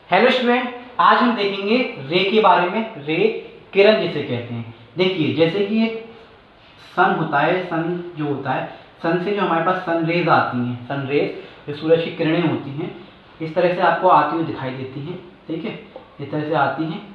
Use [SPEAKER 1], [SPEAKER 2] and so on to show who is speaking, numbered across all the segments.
[SPEAKER 1] Hello student, आज हम देखेंगे रे के बारे में। रे किरण जिसे कहते हैं। देखिए, जैसे कि एक सन होता है, सन जो होता है, सन से जो हमारे पास सन रेज आती हैं, सन रेज जो सूरज की किरणें होती हैं, इस तरह से आपको आती हुई दिखाई देती हैं। ठीक है, इस तरह से आती हैं।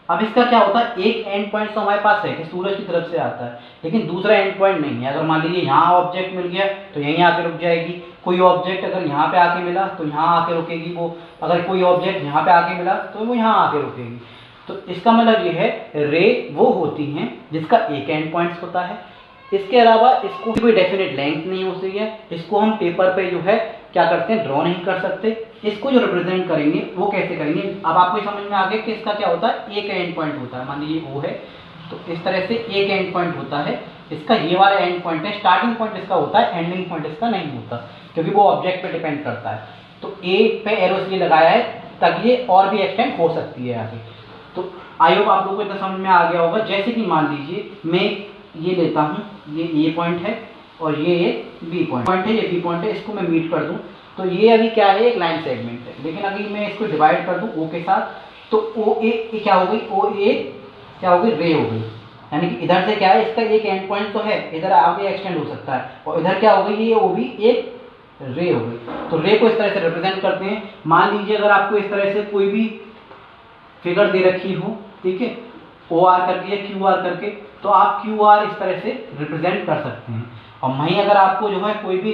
[SPEAKER 1] अब इसका क्या होता है, एक एंड पॉइंट तो हमारे पास है कि सूरज की तरफ से आता है, लेकिन दूसरा एंड पॉइंट नहीं है। अगर मान लीजिए यहाँ ऑब्जेक्ट मिल गया तो यहीं आके रुक जाएगी। कोई ऑब्जेक्ट अगर यहाँ पे आके मिला तो यहाँ आके रुकेगी वो। अगर कोई ऑब्जेक्ट यहाँ पे आके मिला तो वो यहाँ आके रुकेगी। तो इसका मतलब ये है, रे वो होती हैं जिसका एक एंड पॉइंट होता है। इसके अलावा इसको कोई डेफिनेट लेंथ नहीं होती है। इसको हम पेपर पे जो है क्या करते हैं, ड्रॉ नहीं कर सकते। इसको जो रिप्रेजेंट करेंगे वो कैसे करेंगे, अब आपको समझ में आ गया कि इसका क्या होता है, एक एंड पॉइंट होता है। मान लीजिए वो है, तो इस तरह से एक एंड पॉइंट होता है। इसका ये वाला एंड पॉइंट है, स्टार्टिंग पॉइंट इसका होता है, एंडिंग पॉइंट इसका नहीं होता, क्योंकि वो ऑब्जेक्ट पे डिपेंड करता है। तो ए पे एरो इसलिए लगाया है ताकि ये और भी एक्सटेंड हो सकती है आगे। तो आई होप आप लोगों को इतना समझ में आ गया होगा। जैसे कि मान लीजिए मैं ये लेता हूँ, ये ए पॉइंट है और ये बी पॉइंट है, ये बी पॉइंट है। इसको मैं मीट कर दूँ तो ये अभी क्या है, एक लाइन सेगमेंट है। लेकिन अगर मैं इसको डिवाइड कर दूँ ओ के साथ, तो ओ ए क्या हो गई, ओ ए क्या हो गई, रे हो गई। यानी कि इधर से क्या है, इसका एक एंड पॉइंट तो है, इधर आगे एक्सटेंड हो सकता है, और इधर क्या हो गई, ये ओ भी एक रे हो गई। तो रे को इस तरह से रिप्रेजेंट करते हैं। मान लीजिए अगर आपको इस तरह से कोई भी फिगर दे रखी हो, ठीक है, ओ आर करके या क्यू आर करके, तो आप क्यू आर इस तरह से रिप्रेजेंट कर सकते हैं। और वहीं अगर आपको जो है कोई भी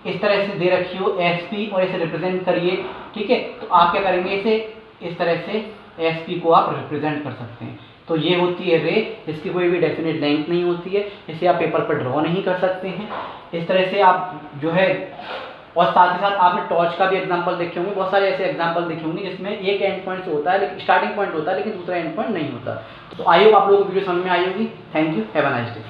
[SPEAKER 1] इस तरह से दे रखी हो एस पी और इसे रिप्रेजेंट करिए, ठीक है, तो आप क्या करेंगे, इसे इस तरह से एस पी को आप रिप्रेजेंट कर सकते हैं। तो ये होती है रे, इसकी कोई भी डेफिनेट लेंथ नहीं होती है, इसे आप पेपर पर ड्रॉ नहीं कर सकते हैं। इस तरह से आप जो है, और साथ ही साथ आपने टॉर्च का भी एग्जांपल देखे होंगे, बहुत सारे ऐसे एग्जांपल देखे होंगे जिसमें एक एंड पॉइंट होता है, लेकिन स्टार्टिंग पॉइंट होता है, लेकिन दूसरा एंड पॉइंट नहीं होता। तो आई होप आप लोगों को वीडियो समझ में आई होगी। Thank you, have a nice day.